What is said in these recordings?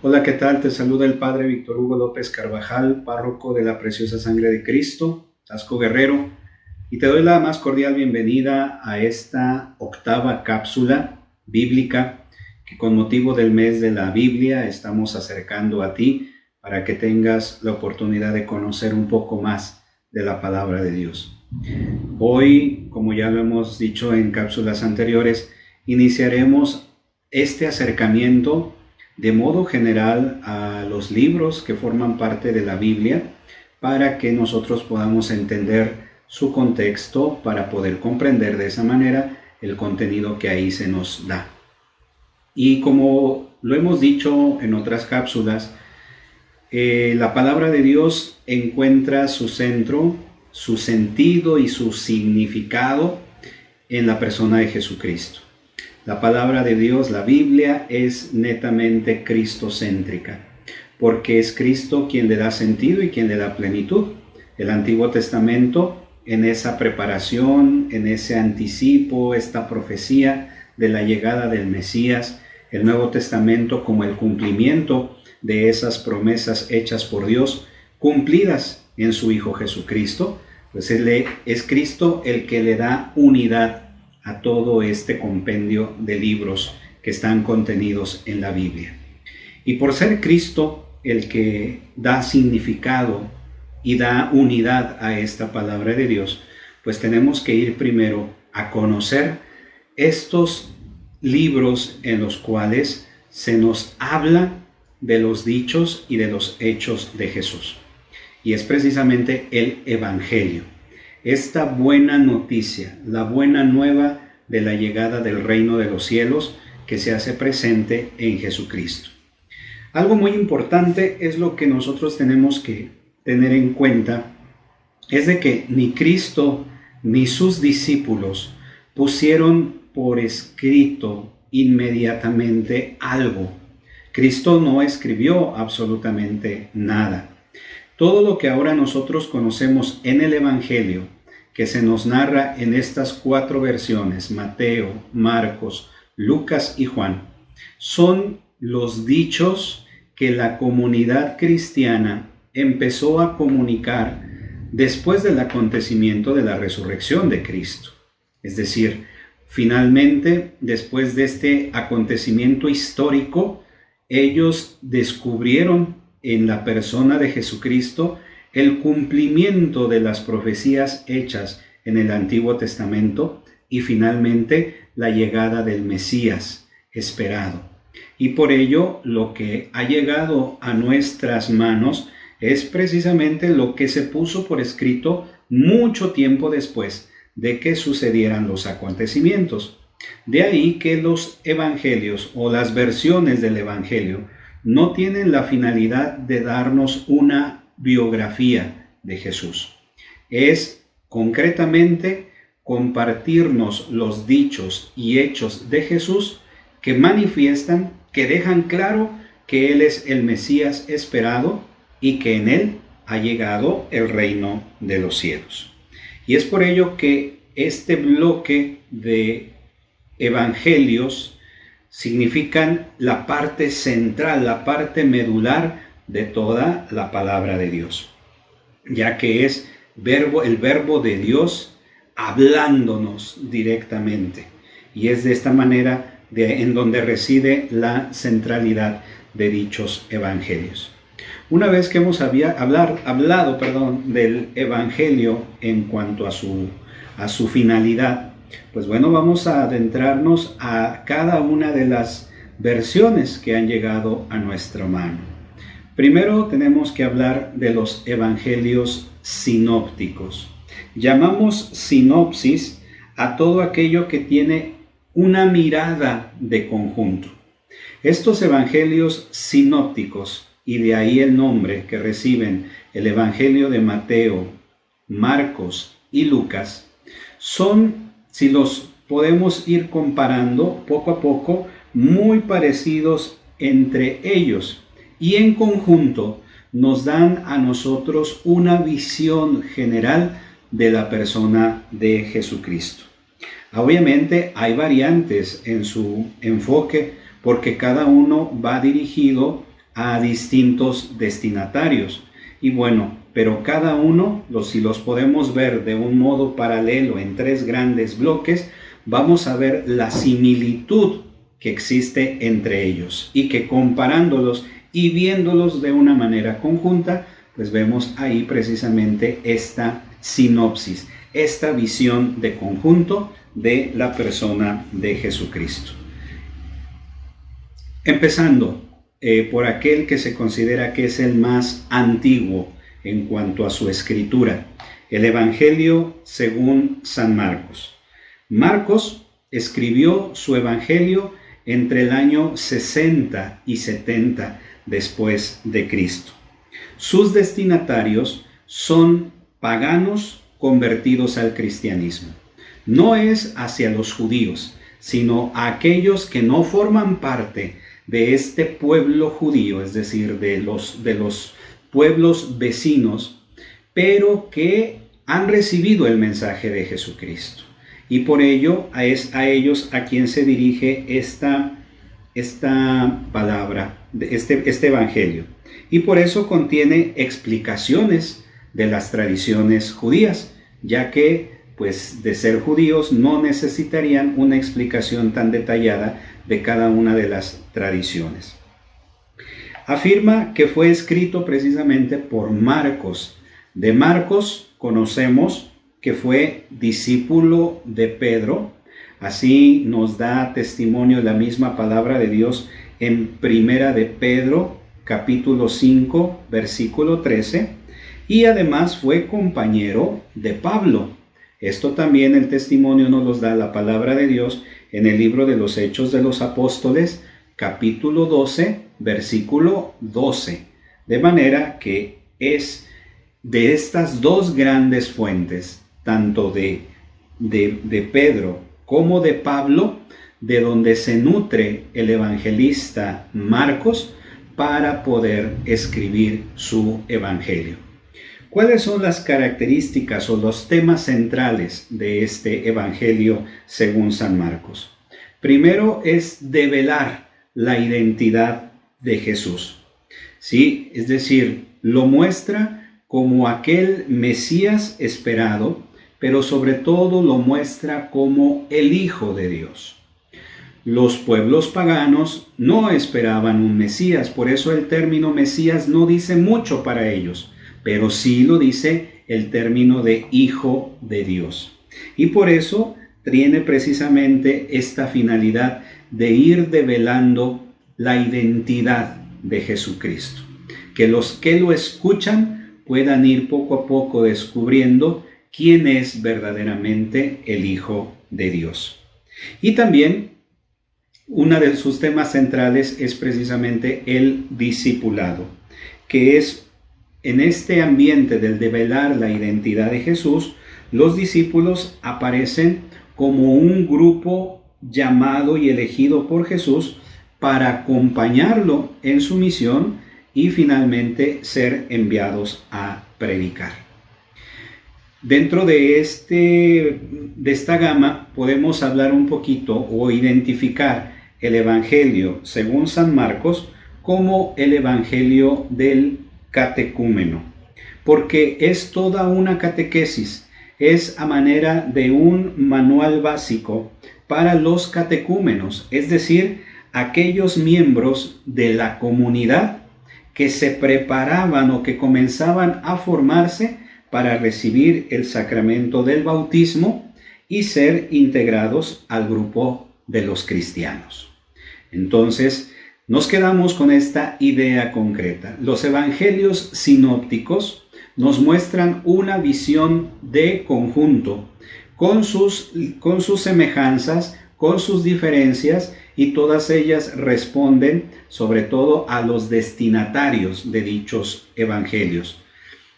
Hola, ¿qué tal? Te saluda el Padre Víctor Hugo López Carvajal, párroco de la Preciosa Sangre de Cristo, Tasco Guerrero, y te doy la más cordial bienvenida a esta octava cápsula bíblica que con motivo del mes de la Biblia estamos acercando a ti para que tengas la oportunidad de conocer un poco más de la palabra de Dios. Hoy, como ya lo hemos dicho en cápsulas anteriores, iniciaremos este acercamiento de modo general a los libros que forman parte de la Biblia para que nosotros podamos entender su contexto para poder comprender de esa manera el contenido que ahí se nos da. Y como lo hemos dicho en otras cápsulas, la palabra de Dios encuentra su centro, su sentido y su significado en la persona de Jesucristo. La palabra de Dios, la Biblia, es netamente cristocéntrica, porque es Cristo quien le da sentido y quien le da plenitud. El Antiguo Testamento, en esa preparación, en ese anticipo, esta profecía de la llegada del Mesías, el Nuevo Testamento como el cumplimiento de esas promesas hechas por Dios, cumplidas en su Hijo Jesucristo, pues es Cristo el que le da unidad a todo este compendio de libros que están contenidos en la Biblia. Y por ser Cristo el que da significado y da unidad a esta palabra de Dios, pues tenemos que ir primero a conocer estos libros en los cuales se nos habla de los dichos y de los hechos de Jesús. Y es precisamente el Evangelio. Esta buena noticia, la buena nueva de la llegada del reino de los cielos que se hace presente en Jesucristo. Algo muy importante es lo que nosotros tenemos que tener en cuenta, es de que ni Cristo ni sus discípulos pusieron por escrito inmediatamente algo. Cristo no escribió absolutamente nada. Todo lo que ahora nosotros conocemos en el Evangelio, que se nos narra en estas 4 versiones, Mateo, Marcos, Lucas y Juan, son los dichos que la comunidad cristiana empezó a comunicar después del acontecimiento de la resurrección de Cristo. Es decir, finalmente, después de este acontecimiento histórico, ellos descubrieron en la persona de Jesucristo el cumplimiento de las profecías hechas en el Antiguo Testamento y finalmente la llegada del Mesías esperado. Y por ello lo que ha llegado a nuestras manos es precisamente lo que se puso por escrito mucho tiempo después de que sucedieran los acontecimientos. De ahí que los evangelios o las versiones del Evangelio no tienen la finalidad de darnos una biografía de Jesús. Es concretamente compartirnos los dichos y hechos de Jesús que manifiestan, que dejan claro que Él es el Mesías esperado y que en Él ha llegado el reino de los cielos. Y es por ello que este bloque de evangelios significan la parte central, la parte medular de toda la palabra de Dios, ya que es el verbo de Dios hablándonos directamente. Y es de esta manera en donde reside la centralidad de dichos evangelios. Una vez que hemos hablado del evangelio en cuanto a su finalidad, pues bueno, vamos a adentrarnos a cada una de las versiones que han llegado a nuestra mano. Primero tenemos que hablar de los evangelios sinópticos. Llamamos sinopsis a todo aquello que tiene una mirada de conjunto. Estos evangelios sinópticos, y de ahí el nombre que reciben el evangelio de Mateo, Marcos y Lucas, son, si los podemos ir comparando poco a poco, muy parecidos entre ellos y en conjunto nos dan a nosotros una visión general de la persona de Jesucristo. Obviamente hay variantes en su enfoque porque cada uno va dirigido a distintos destinatarios. Y bueno, pero cada uno, si los podemos ver de un modo paralelo en tres grandes bloques, vamos a ver la similitud que existe entre ellos y que comparándolos y viéndolos de una manera conjunta, pues vemos ahí precisamente esta sinopsis, esta visión de conjunto de la persona de Jesucristo. Empezando por aquel que se considera que es el más antiguo en cuanto a su escritura, el Evangelio según San Marcos. Marcos escribió su Evangelio entre el año 60 y 70 después de Cristo. Sus destinatarios son paganos convertidos al cristianismo. No es hacia los judíos, sino a aquellos que no forman parte de este pueblo judío, es decir, de los pueblos vecinos, pero que han recibido el mensaje de Jesucristo. Y por ello es a ellos a quien se dirige esta palabra, este evangelio. Y por eso contiene explicaciones de las tradiciones judías, ya que pues de ser judíos no necesitarían una explicación tan detallada de cada una de las tradiciones. Afirma que fue escrito precisamente por Marcos. De Marcos conocemos que fue discípulo de Pedro. Así nos da testimonio la misma palabra de Dios en Primera de Pedro, capítulo 5, versículo 13. Y además fue compañero de Pablo. Esto también el testimonio nos los da la palabra de Dios en el libro de los Hechos de los Apóstoles, capítulo 12, versículo 12. De manera que es de estas dos grandes fuentes, tanto de Pedro como de Pablo, de donde se nutre el evangelista Marcos para poder escribir su evangelio. ¿Cuáles son las características o los temas centrales de este evangelio según San Marcos? Primero es develar la identidad de Jesús. Sí, es decir, lo muestra como aquel Mesías esperado, pero sobre todo lo muestra como el Hijo de Dios. Los pueblos paganos no esperaban un Mesías, por eso el término Mesías no dice mucho para ellos, pero sí lo dice el término de Hijo de Dios. Y por eso tiene precisamente esta finalidad de ir develando la identidad de Jesucristo. Que los que lo escuchan puedan ir poco a poco descubriendo quién es verdaderamente el Hijo de Dios. Y también uno de sus temas centrales es precisamente el discipulado, que es en este ambiente del develar la identidad de Jesús, los discípulos aparecen como un grupo llamado y elegido por Jesús para acompañarlo en su misión y finalmente ser enviados a predicar. Dentro de esta gama podemos hablar un poquito o identificar el Evangelio según San Marcos como el Evangelio del catecúmeno, porque es toda una catequesis, es a manera de un manual básico para los catecúmenos, es decir, aquellos miembros de la comunidad que se preparaban o que comenzaban a formarse para recibir el sacramento del bautismo y ser integrados al grupo de los cristianos. Entonces, nos quedamos con esta idea concreta. Los evangelios sinópticos nos muestran una visión de conjunto, con sus semejanzas, con sus diferencias, y todas ellas responden sobre todo a los destinatarios de dichos evangelios.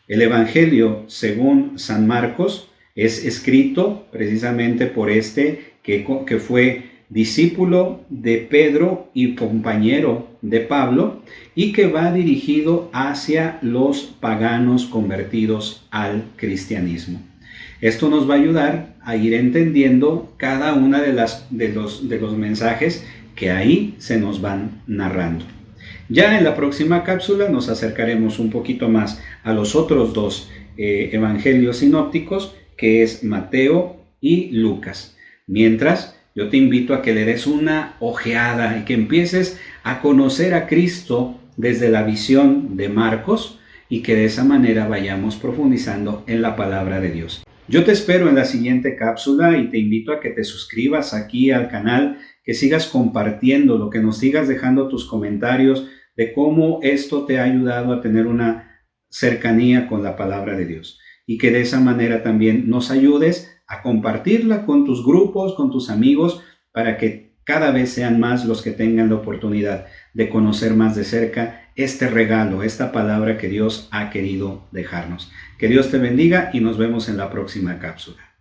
El evangelio según San Marcos es escrito precisamente por que fue discípulo de Pedro y compañero de Pablo, y que va dirigido hacia los paganos convertidos al cristianismo. Esto nos va a ayudar a ir entendiendo cada una de los mensajes que ahí se nos van narrando. Ya en la próxima cápsula nos acercaremos un poquito más a los otros dos evangelios sinópticos, que es Mateo y Lucas. Mientras, yo te invito a que le des una ojeada y que empieces a conocer a Cristo desde la visión de Marcos y que de esa manera vayamos profundizando en la palabra de Dios. Yo te espero en la siguiente cápsula y te invito a que te suscribas aquí al canal, que sigas compartiendo, que nos sigas dejando tus comentarios de cómo esto te ha ayudado a tener una cercanía con la palabra de Dios y que de esa manera también nos ayudes a compartirla con tus grupos, con tus amigos, para que cada vez sean más los que tengan la oportunidad de conocer más de cerca este regalo, esta palabra que Dios ha querido dejarnos. Que Dios te bendiga y nos vemos en la próxima cápsula.